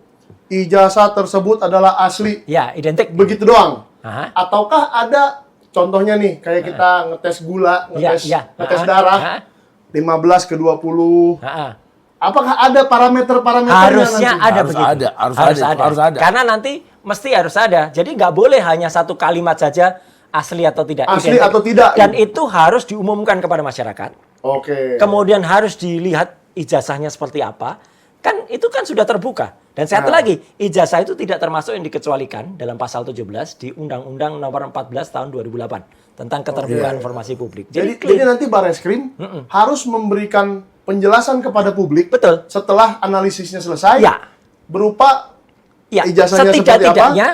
ijazah tersebut adalah asli, Ya, identik. begitu doang. Aha. Ataukah ada contohnya nih, kayak kita ngetes gula, ngetes, Ya, ya. ngetes Ha-ha. darah, Ha-ha. 15 ke 20. Ha-ha. Apakah ada parameter-parameternya Harusnya nanti? ada Harus begitu. ada, harus ada. Karena nanti mesti harus ada. Jadi nggak boleh hanya satu kalimat saja asli atau tidak. Asli identik. atau tidak. Dan itu harus diumumkan kepada masyarakat. Oke. Kemudian harus dilihat ijazahnya seperti apa. Kan itu kan sudah terbuka. Dan satu Nah. lagi, ijazah itu tidak termasuk yang dikecualikan dalam pasal 17 di Undang-Undang Nomor 14 Tahun 2008 tentang keterbukaan informasi publik. Jadi clear. nanti Bareskrim harus memberikan penjelasan kepada publik Betul. setelah analisisnya selesai, Ya. berupa Ya, ijazahnya seperti apa? setidak-tidaknya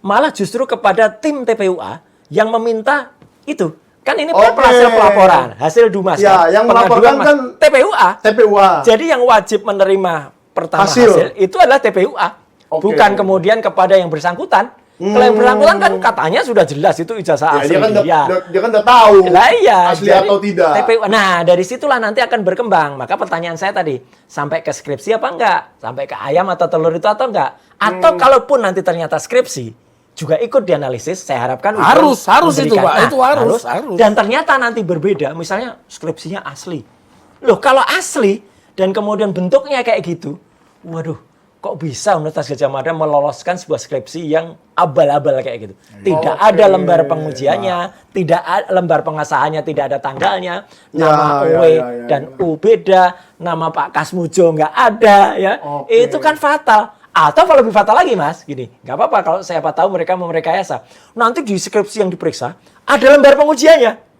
malah justru kepada tim TPUA yang meminta itu. Kan ini Oke. hasil pelaporan, hasil Dumas. Ya, yang melaporkan pengaduan kan TPUA. TPUA. Jadi yang wajib menerima pertama hasil itu adalah TPUA. Oke. Bukan kemudian kepada yang bersangkutan. Kalau yang bersangkutan kan katanya sudah jelas itu ijazah Ya, asli. dia kan udah tahu Lah iya, asli jadi atau tidak. TPU. Nah, dari situlah nanti akan berkembang. Maka pertanyaan saya tadi, sampai ke skripsi apa enggak? Sampai ke ayam atau telur itu atau enggak? Atau kalaupun nanti ternyata skripsi juga ikut dianalisis, saya harapkan Harus itu, memberikan. Pak. Itu harus. Dan ternyata nanti berbeda, misalnya skripsinya asli. Loh, kalau asli dan kemudian bentuknya kayak gitu, waduh, kok bisa Universitas Gadjah Mada meloloskan sebuah skripsi yang abal-abal kayak gitu. Tidak ada lembar pengujiannya, tidak ada lembar pengesahannya, tidak ada tanggalnya, nama OW dan U beda, nama Pak Kasmujo nggak ada ya. Oke. Itu kan fatal. Atau kalau lebih fatal lagi Mas, gini, nggak apa-apa kalau siapa tahu mereka mau merekayasa. Nanti di skripsi yang diperiksa ada lembar pengujiannya.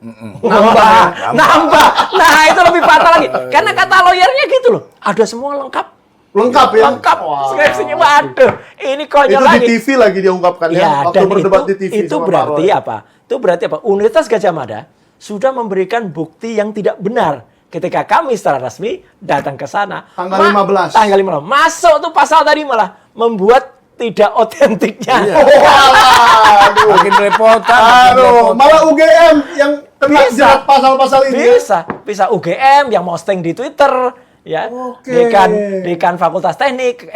Nambah. Nah, itu lebih fatal lagi. Karena kata lawyernya gitu loh. Ada semua lengkap. Lengkap ya? Lengkap. Wah. Skripsinya, waduh. Ini konyol Itu lagi. di TV lagi diungkapkan ya, Ya, waktu dan berdebat itu, di TV itu sama berarti Pak Roy. apa? Itu berarti apa? Universitas Gadjah Mada sudah memberikan bukti yang tidak benar ketika kami secara resmi datang ke sana. Tanggal 15. Tanggal 15. Masuk tuh pasal tadi malah membuat tidak otentiknya. Aduh. Makin repotan. Aduh, malah UGM yang kena Bisa. jerat pasal-pasal ini. Ya? Bisa UGM yang posting di Twitter, ya. Oke. Dekan Fakultas Teknik,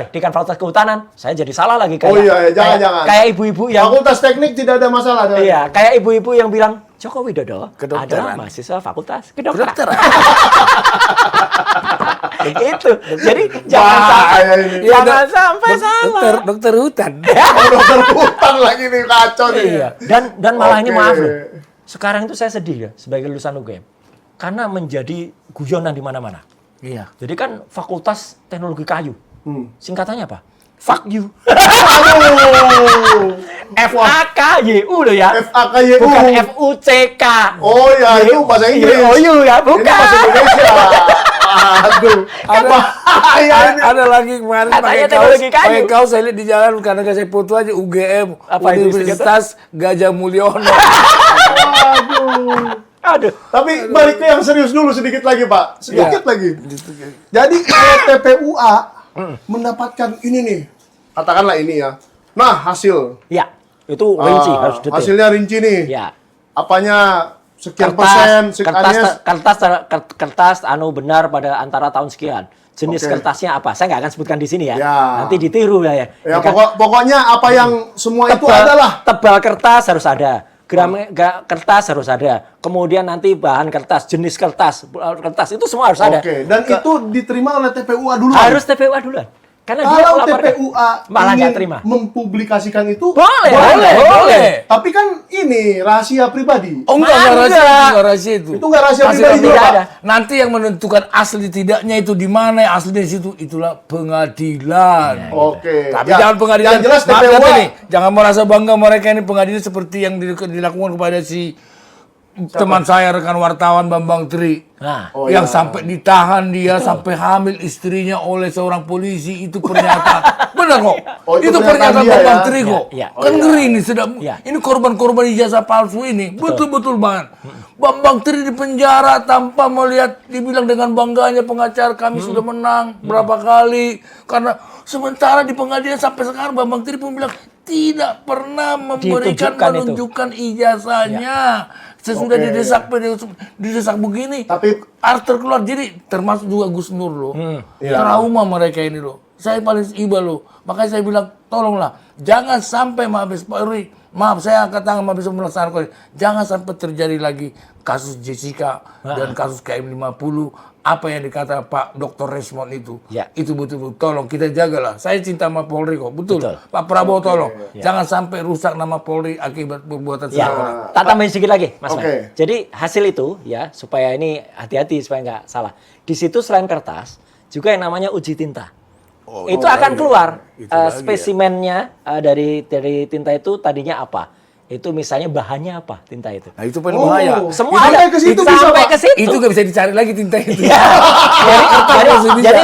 Dekan Fakultas Kehutanan. Saya jadi salah lagi kayak. Oh iya, jangan. Kayak ibu-ibu yang Fakultas Teknik tidak ada masalah. iya, kayak ibu-ibu yang bilang Joko Widodo Kedokteran. adalah mahasiswa Fakultas Kedokteran. Kedokteran. Itu. Jadi jangan sampai salah. Dokter hutan. Oh, dokter hutan lagi nih, kacau nih. Iya. Dan malah ini Oke. maaf loh. Sekarang itu saya sedih ya sebagai lulusan UGM. Karena menjadi guyonan di mana-mana. Iya. Jadi kan Fakultas Teknologi Kayu. Singkatannya apa? Fuck you. Aduh. FAKYU loh ya. FAKYU. Bukan FUCK. Oh ya, itu bahasa Inggris. YU ya, Ini bukan. bahasa Indonesia. Aduh. Ada, Bahaya ini. ada lagi kemarin Katanya pakai teknologi kaos, kayu. pakai kaos saya lihat di jalan karena saya foto aja UGM Apa itu Universitas Gadjah Mulyono. Aduh. Tapi balik ke yang serius dulu sedikit lagi, Pak. Sedikit Iya. lagi. Jadi kalau TPUA mendapatkan ini nih, katakanlah ini ya. Nah, hasil. Ya, itu rinci Ah, harus detail. hasilnya rinci nih. Ya. Apanya sekian persen, kertas anu benar pada antara tahun sekian. Jenis Oke. kertasnya apa? Saya nggak akan sebutkan di sini ya. Ya. Nanti ditiru ya. Ya, Ya kan? pokoknya apa yang semua itu adalah. Tebal kertas harus ada. Kertas harus ada. Kemudian nanti bahan kertas, jenis kertas itu semua harus ada. Oke, dan itu diterima oleh TPUA dulu. Harus TPUA duluan. Karena dia Kalau melaporkan. TPUA malah nggak ingin terima. mempublikasikan itu, Boleh. Tapi kan ini rahasia pribadi. Oh enggak rahasia itu. Itu nggak rahasia Hasil pribadi juga, tidak Pak. ada. Nanti yang menentukan asli tidaknya itu di mana, asli di situ itulah pengadilan. Oke. Tapi Ya, jangan pengadilan. yang jelas Maaf, TPUA nih, jangan merasa bangga mereka ini pengadilan seperti yang dilakukan kepada si teman saya rekan wartawan Bambang Tri. Nah, Oh, yang iya. sampai ditahan dia sampai hamil istrinya oleh seorang polisi, itu pernyataan benar kok. Oh, itu itu pernyataan pernyataan dia Bambang ya? Tri kok. Iya, iya. Kan ngeri nih sedang. Iya. Ini korban-korban ijazah palsu ini betul-betul banget. Bambang Tri di penjara tanpa melihat, dibilang dengan bangganya pengacara kami sudah menang berapa kali, karena sementara di pengadilan sampai sekarang Bambang Tri pun bilang tidak pernah menunjukkan ijazahnya. Sesudah Oke. didesak begini, Tapi Arthur keluar. Jadi termasuk juga Gus Nur loh. Iya. Trauma mereka ini loh. Saya paling iba loh. Makanya saya bilang tolonglah jangan sampai Mabes Polri, maaf saya angkat tangan Mabes melaksanakan Polri, jangan sampai terjadi lagi kasus Jessica dan kasus KM50. Apa yang dikata Pak Dr. Resmond itu, Ya. itu betul-betul tolong kita jagalah. Saya cinta sama Polri kok, betul. Betul. Pak Prabowo tolong, jangan sampai rusak nama Polri akibat perbuatan ya, seseorang. tak tambahin sedikit lagi, Mas. Oke. Mike. Jadi hasil itu ya supaya ini hati-hati supaya nggak salah. Di situ selain kertas juga yang namanya uji tinta. Itu akan keluar Itu lagi ya. spesimennya dari tinta itu tadinya apa? Itu misalnya bahannya apa tinta itu? Nah itu paling bahaya. Semua Sampai ada. ke situ bisa, Sampai Pak? ke situ. Itu nggak bisa dicari lagi tinta itu. Iya. jadi, Masih bisa. jadi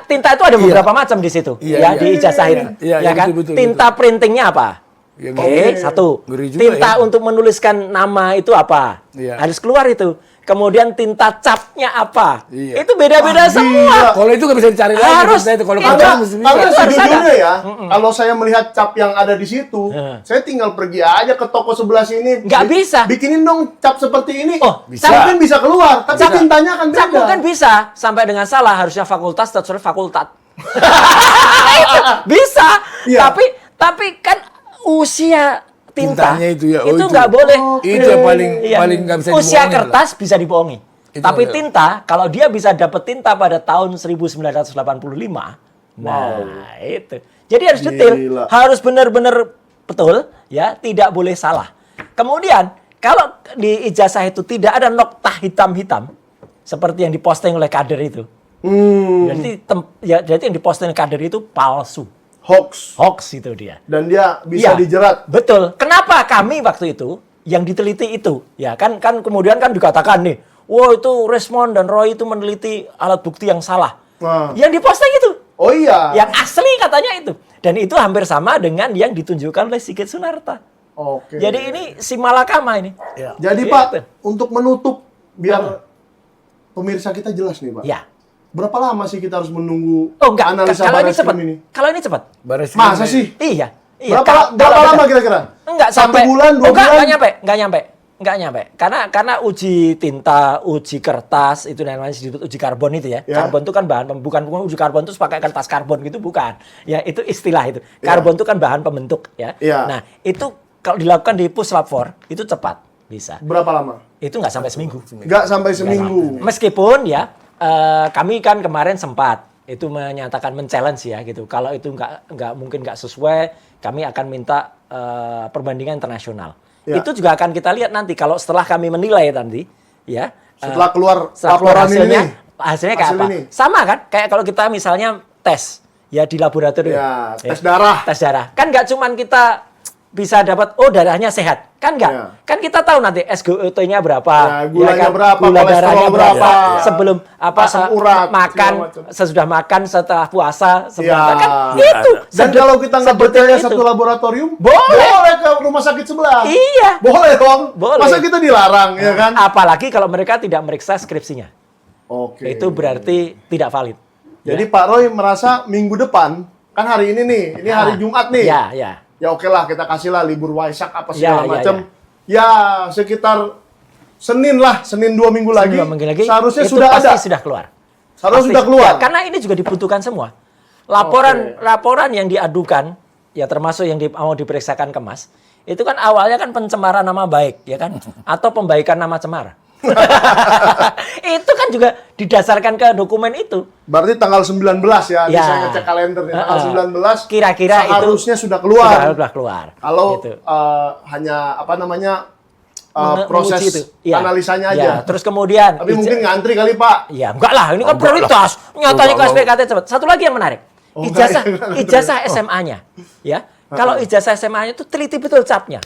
tinta itu ada beberapa macam di situ. Iya, ya iya. di ijazah itu. Iya, ya iya, kan? betul, tinta printingnya apa? Ya, Oke, satu. Ngeri juga Tinta ya. untuk menuliskan nama itu apa? Iya. Harus keluar itu. Kemudian tinta capnya apa? Iya. Itu beda-beda semua. Kalau itu nggak bisa dicari lagi Harus. tinta itu. Kalau Itu- kertas Karena, mesti bisa. karena Itu harus sejujurnya ya, kalau saya melihat cap yang ada di situ, saya tinggal pergi aja ke toko sebelah sini. Nggak bisa. Bikinin dong cap seperti ini. Oh, bisa. Mungkin bisa keluar, tapi Cap- tintanya akan beda. Cap mungkin bisa sampai dengan salah, harusnya fakultas terus fakultat. Itu bisa. Iya. Tapi kan usia tinta Tintanya itu ya, oh, itu itu. nggak boleh. Itu yang Iya. paling nggak bisa Usia dibohongin kertas bisa dibohongi. Itu Tapi ada. tinta, kalau dia bisa dapat tinta pada tahun 1985, nah itu. Jadi harus detail, Gila. harus benar-benar betul, ya, tidak boleh salah. Kemudian kalau di ijazah itu tidak ada noktah hitam-hitam seperti yang diposting oleh kader itu, jadi yang diposting oleh kader itu palsu, Hoax. hoax itu dia. Dan dia bisa Iya, dijerat. Betul. Kenapa kami waktu itu yang diteliti itu, ya kan kemudian kan dikatakan nih, wah itu Resmond dan Roy itu meneliti alat bukti yang salah. Nah. Yang diposting itu, Oh iya. yang asli katanya itu, dan itu hampir sama dengan yang ditunjukkan oleh Sigit Sunarta. Oke. Jadi ini si malakama ini. Jadi Gitu. Pak, untuk menutup biar pemirsa kita jelas nih Pak. Ya. Berapa lama sih kita harus menunggu Oh enggak, analisa kalau ini Barreskrim cepat. ini? Kalau ini cepat. Baris Masa krim sih? Iya. Iya. Berapa Kalau lama kita- kira-kira? Enggak Satu sampai bulan, 2 enggak, bulan? enggak nyampe. Karena uji tinta, uji kertas itu namanya disebut uji karbon itu ya. Ya. Karbon itu kan bahan bukan uji karbon itu pakai kertas karbon gitu bukan. Ya itu istilah itu. Karbon itu kan bahan pembentuk ya. Ya. Nah, itu kalau dilakukan di Puslab 4 itu cepat bisa. Berapa lama? Itu nggak sampai seminggu. Nggak sampai seminggu. Meskipun ya kami kan kemarin sempat itu menyatakan men-challenge ya gitu. Kalau itu nggak mungkin nggak sesuai, kami akan minta perbandingan internasional. Ya. Itu juga akan kita lihat nanti kalau setelah kami menilai nanti ya. Setelah keluar setelah keluar laporan ini nih. hasilnya kayak Hasil apa? ini. Sama kan? Kayak kalau kita misalnya tes ya di laboratorium. Ya, tes darah. Tes darah. Kan nggak cuman kita bisa dapat darahnya sehat. Kan enggak? Ya. Kan kita tahu nanti SGOT-nya berapa, Ya, gulanya kan? berapa, Gula kolesterol darahnya berapa, berapa, sebelum asam urat, makan, segala macam. sesudah makan, setelah puasa, sebelum Ya. makan. Itu. Dan kalau kita nggak sedetail percaya itu. satu laboratorium, Boleh. ke rumah sakit sebelah. Iya. Boleh dong. Boleh. Masa kita dilarang, ya kan? Apalagi kalau mereka tidak meriksa skripsinya. Oke. Itu berarti tidak valid. Jadi Pak Roy merasa minggu depan, kan hari ini nih, ini hari Jumat nih. Ya, ya. Ya oke lah, kita kasihlah libur Waisak apa segala Ya, ya, macam. Ya, sekitar Senin lah, Senin 2 minggu lagi. 2 minggu lagi. Seharusnya itu sudah pasti ada. sudah keluar. Seharusnya Pasti. sudah keluar. Ya, karena ini juga dibutuhkan semua. Laporan yang diadukan, ya termasuk yang mau diperiksakan Kemas, itu kan awalnya kan pencemaran nama baik, ya kan? Atau pembaikan nama cemar. Itu kan juga didasarkan ke dokumen itu. Berarti tanggal 19 ya, Ya. saya ngecek kalender nih. Tanggal 19 Kira-kira itu seharusnya sudah keluar. Sudah keluar. Kalau Gitu. hanya apa namanya Menguji proses itu. Ya. analisanya Ya, aja. terus kemudian Tapi mungkin ngantri kali Pak. ya enggak lah, ini kan prioritas. Nyatanya ke SPKT cepat. Satu lagi yang menarik. Oh, Ijazah SMA-nya. Ya. Kalau ijazah SMA-nya itu teliti betul capnya.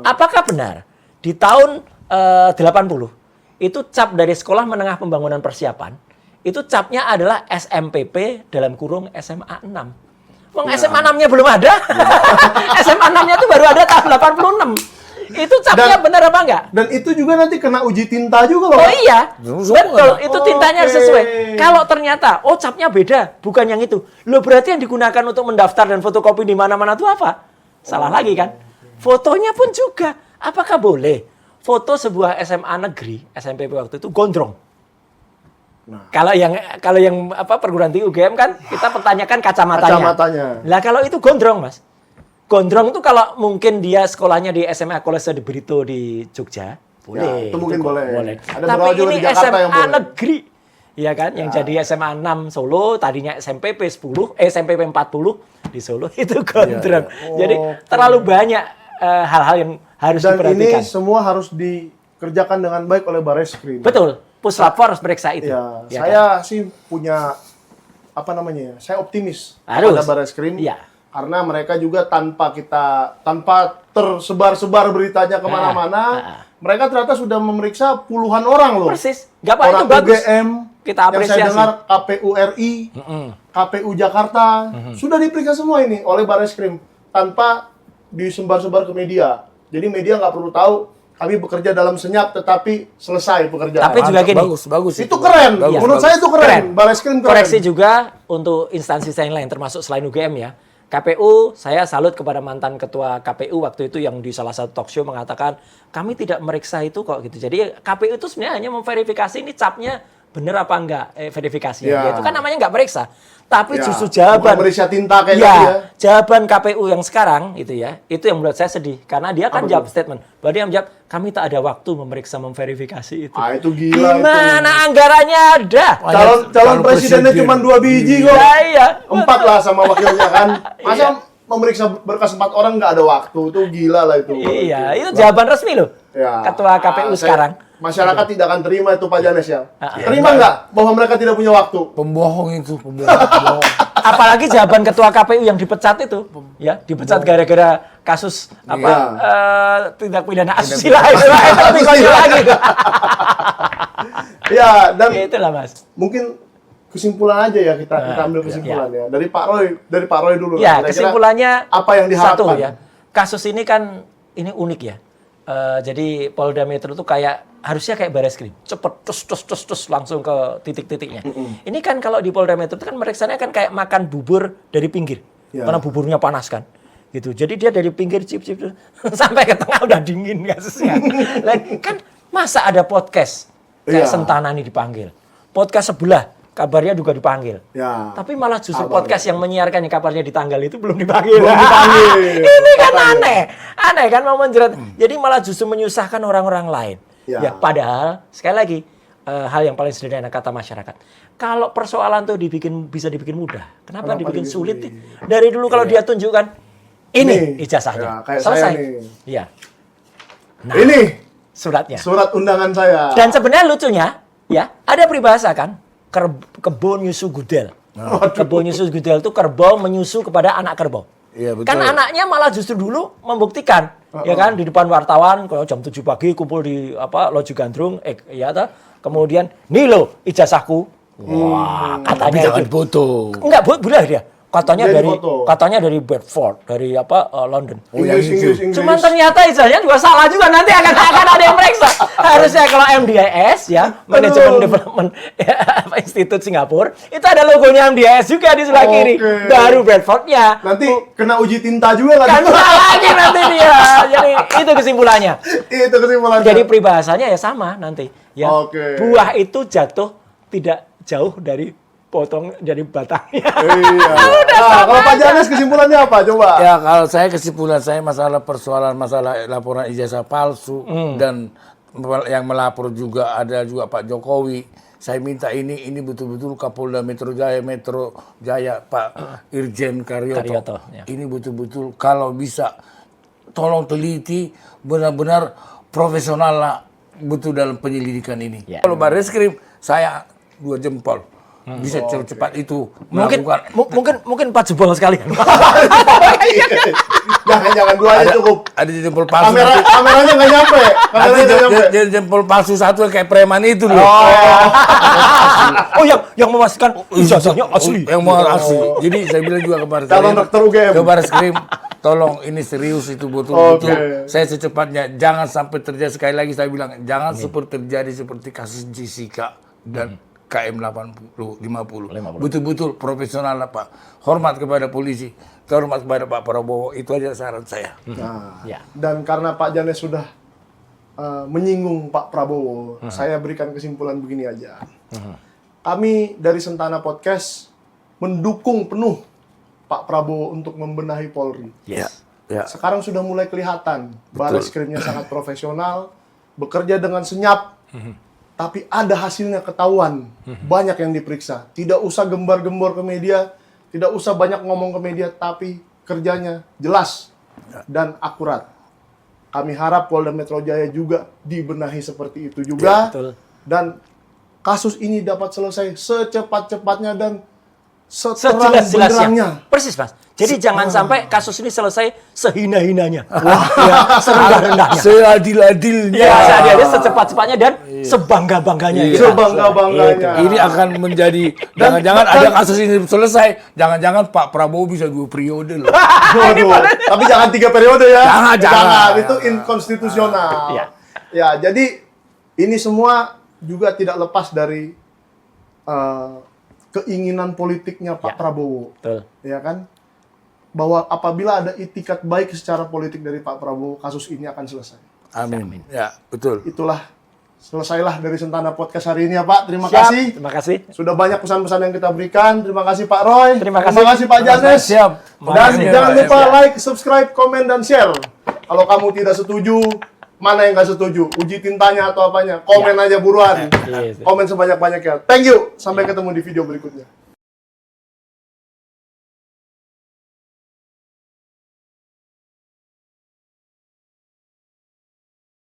Apakah benar di tahun 80. Itu cap dari Sekolah Menengah Pembangunan Persiapan. Itu capnya adalah SMPP dalam kurung SMA 6. Wong SMA 6-nya belum ada. SMA 6-nya itu baru ada tahun 86. Itu capnya benar apa enggak? Dan itu juga nanti kena uji tinta juga loh. Oh iya, betul. Itu tintanya Oke. sesuai. Kalau ternyata, capnya beda, bukan yang itu. Loh berarti yang digunakan untuk mendaftar dan fotokopi di mana-mana itu apa? Salah lagi kan? Fotonya pun juga. Apakah boleh foto sebuah SMA negeri, SMPP waktu itu gondrong? Nah. Kalau yang perguruan tinggi UGM kan kita pertanyakan kacamatanya. Kacamatanya. Lah kalau itu gondrong, Mas. Gondrong itu kalau mungkin dia sekolahnya di SMA Kolese de Brito di Jogja, boleh. Ya, itu mungkin boleh. Ada Tapi beberapa juga ini di Jakarta SMA yang boleh. negeri. Ya kan, yang jadi SMA 6 Solo, tadinya SMPP 10, SMPP 40 di Solo itu gondrong. Iya. Jadi terlalu banyak hal-hal yang harus Dan diperhatikan. ini semua harus dikerjakan dengan baik oleh Bareskrim. Betul, Puslapor harus periksa itu. Ya, Ya saya kan? sih punya saya optimis Harus. pada Bareskrim. Iya. Karena mereka juga tanpa tersebar-sebar beritanya kemana-mana, mereka ternyata sudah memeriksa puluhan orang loh. Persis. Nggak apa-apa, Orang itu bagus. UGM, Kita yang saya apresiasi. dengar KPU RI, KPU Jakarta, sudah diperiksa semua ini oleh Bareskrim tanpa disebar-sebar ke media. Jadi media nggak perlu tahu kami bekerja dalam senyap tetapi selesai pekerjaan. Tapi juga gini. Bagus. itu keren. Bagus, Menurut saya itu keren. Bareskrim keren. Koreksi juga untuk instansi saya yang lain, termasuk selain UGM ya. KPU, saya salut kepada mantan ketua KPU waktu itu yang di salah satu talk show mengatakan, kami tidak meriksa itu kok gitu. Jadi KPU itu sebenarnya hanya memverifikasi ini capnya benar apa enggak verifikasinya. Ya. Itu kan namanya nggak meriksa. Tapi Ya, justru jawaban bukan meriksa tinta kayak ya, tadi ya. jawaban KPU yang sekarang itu ya, itu yang membuat saya sedih karena dia kan Apa jawab tuh? statement bahwa dia menjawab kami tak ada waktu memeriksa memverifikasi itu. Ah, itu gila Gimana itu. anggarannya ada? Calon presidennya presiden. cuma 2 biji kok. Ya, iya. 4 lah sama wakilnya kan. Masa memeriksa berkas 4 orang nggak ada waktu? Itu gila lah itu. Iya, itu jawaban resmi loh. Ya. Ketua KPU sekarang. Masyarakat tidak akan terima itu Pak Janes ya. Ah. Terima nggak bahwa mereka tidak punya waktu? Pembohong itu, pembohong. Apalagi jawaban ketua KPU yang dipecat itu, ya, dipecat gara-gara kasus tindak pidana asusila itu lebih konyol lagi. Ya, dan Ya itulah Mas. mungkin kesimpulan aja ya kita ambil kesimpulan ya. Dari Pak Roy dulu. Ya, Kira-kira kesimpulannya apa yang diharapkan? satu ya. Kasus ini kan ini unik ya. Jadi Polda Metro itu harusnya kayak Bareskrim, cepet tus langsung ke titik-titiknya. Ini kan kalau di Polda Metro itu kan meriksanya kan kayak makan bubur dari pinggir, Ya. karena buburnya panas kan, gitu. Jadi dia dari pinggir cip sampai ke tengah udah dingin kasusnya. Lah, kan masa ada podcast kayak Iya. Sentana ini dipanggil, podcast sebelah kabarnya juga dipanggil. Ya. Tapi malah justru Kabar. podcast yang menyiarkan yang kabarnya di tanggal itu belum dipanggil. Belum dipanggil. Ini kan Katanya. aneh kan mau menjerat. Jadi malah justru menyusahkan orang-orang lain. Ya. Ya, padahal sekali lagi hal yang paling sederhana kata masyarakat. Kalau persoalan tuh bisa dibikin mudah, kenapa dibikin sulit? Dari dulu kalau dia tunjukkan ini ijazahnya, Ya, kayak selesai. saya nih. Iya. Nah, Ini suratnya. surat undangan saya. Dan sebenarnya lucunya, ya ada peribahasa kan, kebo nyusu gudel. Kebo nyusu gudel itu kerbau menyusu kepada anak kerbau. Iya, betul. Kan anaknya malah justru dulu membuktikan, ya kan, di depan wartawan, kalau jam 7 pagi kumpul di Loji Gandrung, kemudian nih lo ijazahku. Wah, katanya Jangan itu. foto. Enggak, boleh dia. Katanya Dia dari difoto. Bedford, dari London. Inggris. Cuman ternyata ijazahnya juga salah juga, nanti akan ada yang meriksa. Harusnya kalau MDIS ya, Management Development Institute Singapura, itu ada logonya MDIS juga di sebelah kiri. Oke. Baru Bedfordnya. Nanti kena uji tinta juga lagi. Kan salah lagi nanti dia. Jadi itu kesimpulannya. Itu kesimpulannya. Jadi peribahasanya ya sama nanti. Ya. Oke. Buah itu jatuh tidak jauh dari batangnya. Iya. Nah, kalau Pak Janes kesimpulannya apa? Coba. Ya, kalau saya kesimpulan saya masalah laporan ijazah palsu dan yang melapor juga ada juga Pak Jokowi. Saya minta ini betul-betul Kapolda Metro Jaya Pak Irjen Karyoto. Ya. Ini betul-betul kalau bisa tolong teliti benar-benar profesional lah betul dalam penyelidikan ini. Ya. Kalau Bareskrim saya 2 jempol. bisa secepat itu Mungkin melakukan. mungkin 4 jempol sekalian. Jangan dua aja cukup. Ada jempol palsu. Kameranya nggak nyampe. Kameranya nggak nyampe. Jempol palsu satu kayak preman itu loh. Oh, yang memastikan ijazahnya asli. Yang mau asli. Jadi saya bilang juga ke Baris Calon dokter UGM. Ke Baris Krim, tolong ini serius itu betul-betul. Oke. Saya secepatnya jangan sampai terjadi, sekali lagi saya bilang jangan seperti terjadi seperti kasus Jessica dan KM 50. Betul-betul profesional lah, Pak. Hormat kepada polisi, hormat kepada Pak Prabowo, itu aja saran saya. Nah, Ya. dan karena Pak Janes sudah menyinggung Pak Prabowo, saya berikan kesimpulan begini aja. Kami dari Sentana Podcast mendukung penuh Pak Prabowo untuk membenahi Polri. Yes. Ya. Sekarang sudah mulai kelihatan baris krimnya sangat profesional, bekerja dengan senyap, tapi ada hasilnya ketahuan. Banyak yang diperiksa. Tidak usah gembar-gembor ke media, tidak usah banyak ngomong ke media, tapi kerjanya jelas dan akurat. Kami harap Polda Metro Jaya juga dibenahi seperti itu juga. Ya, betul. Dan kasus ini dapat selesai secepat-cepatnya dan Sejelas-jelasnya. seterang-benderangnya. Persis, Mas. Jadi jangan sampai kasus ini selesai sehina-hinanya. Ya, serendah-rendahnya. Seadil-adilnya. Ya, seadil-adilnya, secepat-cepatnya dan sebangga-bangganya. Iya. gitu. Sebangga-bangganya. Ini akan menjadi, jangan-jangan ada kasus ini selesai, jangan-jangan Pak Prabowo bisa 2 periode loh. Waduh, tapi jangan 3 periode ya. Jangan. Itu inkonstitusional. Iya. Ya, jadi ini semua juga tidak lepas dari keinginan politiknya Pak Ya. Prabowo. Betul. Ya kan? Bahwa apabila ada itikat baik secara politik dari Pak Prabowo, kasus ini akan selesai. Amin. Ya, betul. Itulah, selesailah dari Sentana Podcast hari ini ya Pak. Terima Siap. kasih. Terima kasih. Sudah banyak pesan-pesan yang kita berikan. Terima kasih Pak Roy. Terima kasih. Pak Janes. Siap. Dan Makasih, jangan Pak. lupa like, subscribe, komen, dan share. Kalau kamu tidak setuju, mana yang nggak setuju? Uji tintanya atau apanya? Komen aja buruan. Yes. Komen sebanyak-banyaknya. Thank you. Sampai ketemu di video berikutnya.